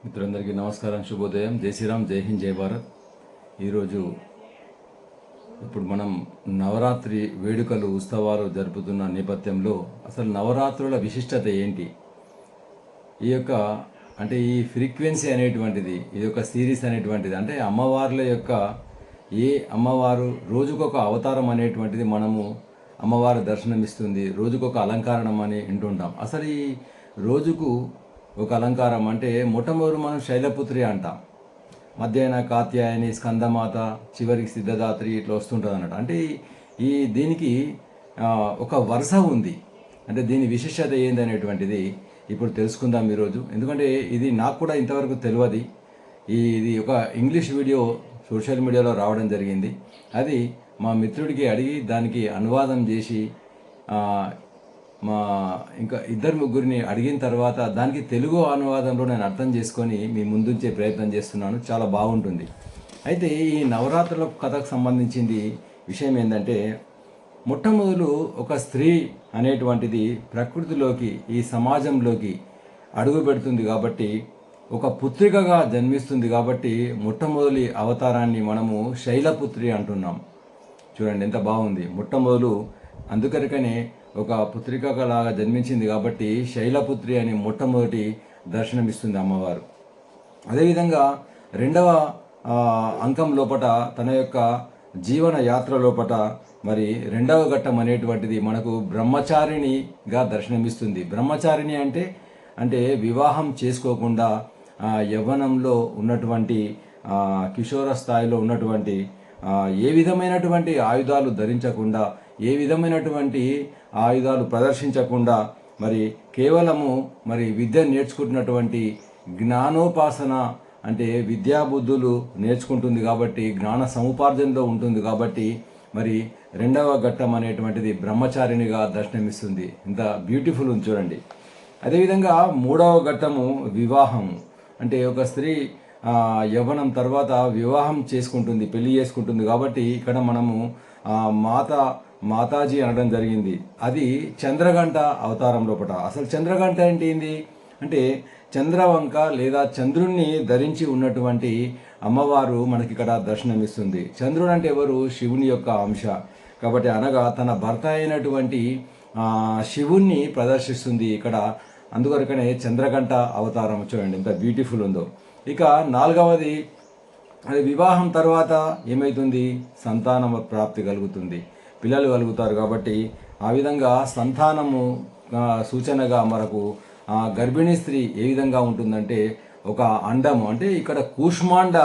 మిత్రులందరికీ నమస్కారం, శుభోదయం, జై శ్రీరామ్, జై హింద్, జై భారత్. ఈరోజు ఇప్పుడు మనం నవరాత్రి వేడుకలు ఉత్సవాలు జరుపుతున్న నేపథ్యంలో అసలు నవరాత్రుల విశిష్టత ఏంటి, ఈ యొక్క అంటే ఈ ఫ్రీక్వెన్సీ అనేటువంటిది, ఈ యొక్క సిరీస్ అనేటువంటిది, అంటే అమ్మవార్ల యొక్క ఏ అమ్మవారు రోజుకొక అవతారం అనేటువంటిది మనము అమ్మవారు దర్శనమిస్తుంది, రోజుకొక అలంకారణం అని వింటుంటాం. అసలు ఈ రోజుకు ఒక అలంకారం అంటే మొట్టమొదటి మనం శైలపుత్రి అంటాం, మధ్యాహ్న కాత్యాయని, స్కందమాత, చివరికి సిద్ధదాత్రి ఇట్లా వస్తుంటుంది అన్నట్టు. అంటే ఈ దీనికి ఒక వరుస ఉంది. అంటే దీని విశిష్టత ఏందనేటువంటిది ఇప్పుడు తెలుసుకుందాం ఈరోజు. ఎందుకంటే ఇది నాకు కూడా ఇంతవరకు తెలియదు. ఇది ఒక ఇంగ్లీష్ వీడియో సోషల్ మీడియాలో రావడం జరిగింది. అది మా మిత్రుడికి అడిగి దానికి అనువాదం చేసి మా ఇంకా ఇద్దరు ముగ్గురిని అడిగిన తర్వాత దానికి తెలుగు అనువాదంలో నేను అర్థం చేసుకొని మీ ముందుంచే ప్రయత్నం చేస్తున్నాను. చాలా బాగుంటుంది. అయితే ఈ నవరాత్రుల కథకు సంబంధించింది విషయం ఏంటంటే, మొట్టమొదలు ఒక స్త్రీ అనేటువంటిది ప్రకృతిలోకి, ఈ సమాజంలోకి అడుగు పెడుతుంది కాబట్టి, ఒక పుత్రికగా జన్మిస్తుంది కాబట్టి మొట్టమొదటి అవతారాన్ని మనము శైలపుత్రి అంటున్నాం. చూడండి ఎంత బాగుంది. మొట్టమొదలు అందుకనికనే ఒక పుత్రికలాగా జన్మించింది కాబట్టి శైలపుత్రి అని మొట్టమొదటి దర్శనమిస్తుంది అమ్మవారు. అదేవిధంగా రెండవ అంకం లోపట, తన యొక్క జీవన యాత్ర లోపట మరి రెండవ ఘట్టం అనేటువంటిది మనకు బ్రహ్మచారిణిగా దర్శనమిస్తుంది. బ్రహ్మచారిణి అంటే అంటే వివాహం చేసుకోకుండా యవ్వనంలో ఉన్నటువంటి, కిషోర స్థాయిలో ఉన్నటువంటి, ఏ విధమైనటువంటి ఆయుధాలు ధరించకుండా, ఏ విధమైనటువంటి ఆయుధాలు ప్రదర్శించకుండా, మరి కేవలము మరి విద్య నేర్చుకుంటున్నటువంటి, జ్ఞానోపాసన అంటే విద్యాబుద్ధులు నేర్చుకుంటుంది కాబట్టి, జ్ఞాన సముపార్జనలో ఉంటుంది కాబట్టి మరి రెండవ ఘట్టం అనేటువంటిది బ్రహ్మచారిణిగా దర్శనమిస్తుంది. ఇంత బ్యూటిఫుల్ ఉంది చూడండి. అదేవిధంగా మూడవ ఘట్టము వివాహము. అంటే ఒక స్త్రీ యవ్వనం తర్వాత వివాహం చేసుకుంటుంది, పెళ్లి చేసుకుంటుంది కాబట్టి ఇక్కడ మనము మాతాజీ అనడం జరిగింది. అది చంద్రగంట అవతారం లోపల. అసలు చంద్రగంట అంటే ఏంటి అంటే చంద్రవంక లేదా చంద్రుణ్ణి ధరించి ఉన్నటువంటి అమ్మవారు మనకి ఇక్కడ దర్శనమిస్తుంది. చంద్రుడు అంటే ఎవరు? శివుని యొక్క అంశ కాబట్టి, అనగా తన భర్త అయినటువంటి శివుణ్ణి ప్రదర్శిస్తుంది ఇక్కడ. అందువరకనే చంద్రగంట అవతారం. చూడండి ఎంత బ్యూటిఫుల్ ఉందో. ఇక నాలుగవది, అది వివాహం తర్వాత ఏమవుతుంది? సంతానం ప్రాప్తి కలుగుతుంది, పిల్లలు కలుగుతారు కాబట్టి ఆ విధంగా సంతానము సూచనగా మనకు గర్భిణీ స్త్రీ ఏ విధంగా ఉంటుందంటే ఒక అండము, అంటే ఇక్కడ కూష్మాండ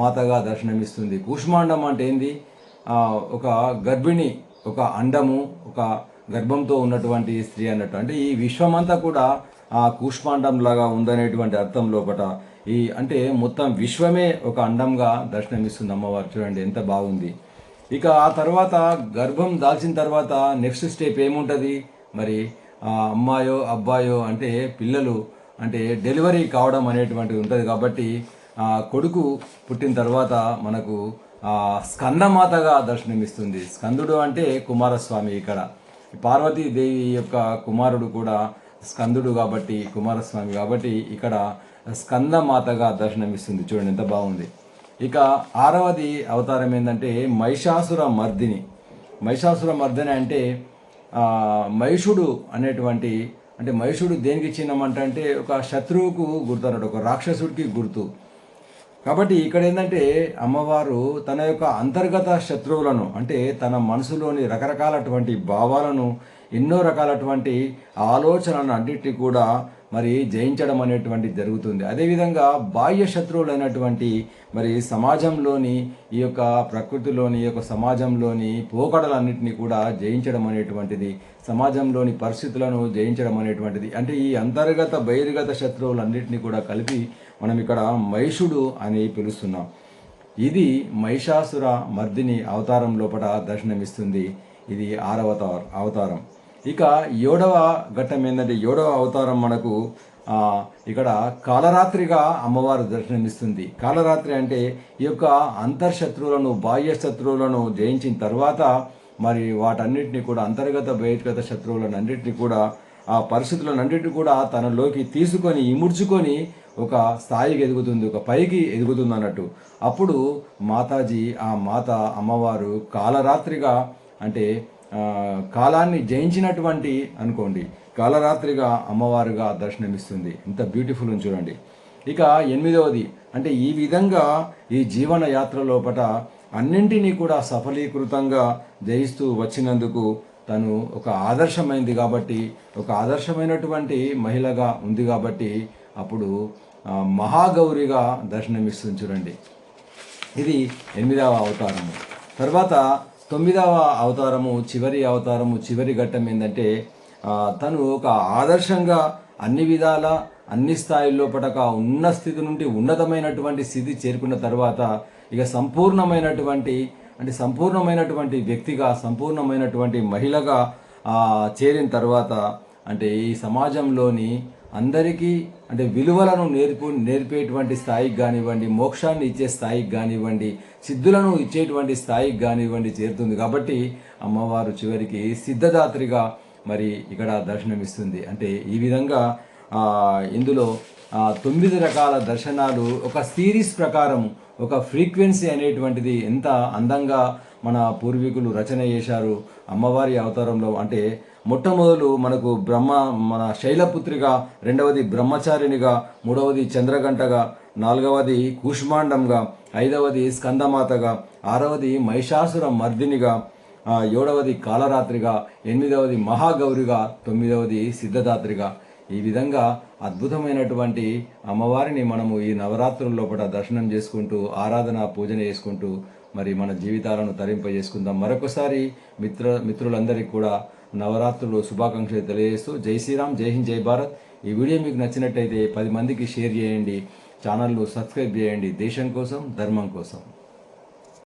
మాతగా దర్శనమిస్తుంది. కూష్మాండం అంటే ఏంది? ఒక గర్భిణి, ఒక అండము, ఒక గర్భంతో ఉన్నటువంటి స్త్రీ అన్నట్టు. అంటే ఈ విశ్వమంతా కూడా ఆ కూష్మాండం లాగా ఉందనేటువంటి అర్థం లోపట. ఈ అంటే మొత్తం విశ్వమే ఒక అండంగా దర్శనమిస్తుంది అమ్మవారు. చూడండి ఎంత బాగుంది. ఇక ఆ తర్వాత గర్భం దాల్చిన తర్వాత నెక్స్ట్ స్టెప్ ఏముంటుంది? మరి అమ్మాయో అబ్బాయో అంటే పిల్లలు అంటే డెలివరీ కావడం అనేటువంటిది ఉంటుంది కాబట్టి కొడుకు పుట్టిన తర్వాత మనకు స్కందమాతగా దర్శనమిస్తుంది. స్కందుడు అంటే కుమారస్వామి. ఇక్కడ పార్వతీదేవి యొక్క కుమారుడు కూడా స్కందుడు కాబట్టి, కుమారస్వామి కాబట్టి ఇక్కడ స్కందమాతగా దర్శనమిస్తుంది. చూడండి ఎంత బాగుంది. ఇక ఆరవది అవతారం ఏంటంటే మహిషాసుర మర్దిని. మహిషాసుర మర్దిని అంటే మహిషుడు అనేటువంటి, అంటే మహిషుడు దేనికి చిహ్నం అంటే ఒక శత్రువుకు గుర్తు అన్నట్టు, ఒక రాక్షసుడికి గుర్తు. కాబట్టి ఇక్కడ ఏంటంటే అమ్మవారు తన యొక్క అంతర్గత శత్రువులను, అంటే తన మనసులోని రకరకాలటువంటి భావాలను, ఎన్నో రకాలటువంటి ఆలోచనలను అన్నిటినీ కూడా మరి జయించడం అనేటువంటి జరుగుతుంది. అదేవిధంగా బాహ్య శత్రువులైనటువంటి మరి సమాజంలోని, ఈ యొక్క ప్రకృతిలోని, ఈ యొక్క సమాజంలోని పోకడలన్నింటినీ కూడా జయించడం అనేటువంటిది, సమాజంలోని పరిస్థితులను జయించడం అనేటువంటిది, అంటే ఈ అంతర్గత బహిర్గత శత్రువులన్నింటినీ కూడా కలిపి మనం ఇక్కడ మహిషుడు అని పిలుస్తున్నాం. ఇది మహిషాసుర మర్దిని అవతారం లోపల దర్శనమిస్తుంది. ఇది ఆరవ అవతారం. ఇక ఏడవ ఘట్టం ఏంటంటే, ఏడవ అవతారం మనకు ఇక్కడ కాలరాత్రిగా అమ్మవారు దర్శనమిస్తుంది. కాలరాత్రి అంటే ఈ యొక్క అంతర్శత్రువులను, బాహ్య శత్రువులను జయించిన తర్వాత మరి వాటన్నిటిని కూడా, అంతర్గత బహిర్గత శత్రువులను అన్నింటినీ కూడా, ఆ పరిస్థితులను అన్నింటినీ కూడా తనలోకి తీసుకొని ఇముడ్చుకొని ఒక స్థాయికి ఎదుగుతుంది, ఒక పైకి ఎదుగుతుంది అన్నట్టు. అప్పుడు మాతాజీ, ఆ మాత అమ్మవారు కాలరాత్రిగా అంటే కాలాన్ని జయించినటువంటి అనుకోండి, కాలరాత్రిగా అమ్మవారుగా దర్శనమిస్తుంది. ఎంత బ్యూటిఫుల్ అని చూడండి. ఇక 8వది అంటే ఈ విధంగా ఈ జీవన యాత్ర లోపట అన్నింటినీ కూడా సఫలీకృతంగా జయిస్తూ వచ్చినందుకు తను ఒక ఆదర్శమైంది కాబట్టి, ఒక ఆదర్శమైనటువంటి మహిళగా ఉంది కాబట్టి అప్పుడు మహాగౌరిగా దర్శనమిస్తుంది చూడండి. ఇది 8వ అవతారము. తర్వాత 9వ అవతారము, చివరి అవతారము, చివరి ఘట్టం ఏంటంటే తను ఒక ఆదర్శంగా అన్ని విధాల అన్ని స్థాయిల్లో పటక ఉన్న స్థితి నుండి ఉన్నతమైనటువంటి స్థితి చేరుకున్న తర్వాత ఇక సంపూర్ణమైనటువంటి వ్యక్తిగా, సంపూర్ణమైనటువంటి మహిళగా చేరిన తర్వాత అంటే ఈ సమాజంలోని అందరికీ అంటే విలువలను నేర్పేటువంటి స్థాయికి కానివ్వండి, మోక్షాన్ని ఇచ్చే స్థాయికి కానివ్వండి, సిద్ధులను ఇచ్చేటువంటి స్థాయికి కానివ్వండి చేరుతుంది. కాబట్టి అమ్మవారు చివరికి సిద్ధదాత్రిగా మరి ఇక్కడ దర్శనమిస్తుంది. అంటే ఈ విధంగా ఇందులో 9 రకాల దర్శనాలు ఒక సిరీస్ ప్రకారం, ఒక ఫ్రీక్వెన్సీ అనేటువంటిది ఎంత అందంగా మన పూర్వీకులు రచన చేశారు అమ్మవారి అవతారంలో. అంటే మొట్టమొదలు మనకు మన శైలపుత్రిగా, 2వది బ్రహ్మచారినిగా, 3వది చంద్రగంటగా, 4వది కూష్మాండంగా, 5వది స్కందమాతగా, 6వది మహిషాసుర మర్దినిగా, 7వది కాలరాత్రిగా, 8వది మహాగౌరిగా, 9వది సిద్ధదాత్రిగా. ఈ విధంగా అద్భుతమైనటువంటి అమ్మవారిని మనము ఈ నవరాత్రుల లోపల దర్శనం చేసుకుంటూ, ఆరాధన పూజన చేసుకుంటూ మరి మన జీవితాలను తరింపజేసుకుందాం. మరొకసారి మిత్రులందరికీ కూడా నవరాత్రులు శుభాకాంక్షలు తెలియజేస్తూ జై శ్రీరామ్, జై హింద్, జై భారత్. ఈ వీడియో మీకు నచ్చినట్టయితే 10 మందికి షేర్ చేయండి, ఛానల్ను సబ్స్క్రైబ్ చేయండి. దేశం కోసం, ధర్మం కోసం.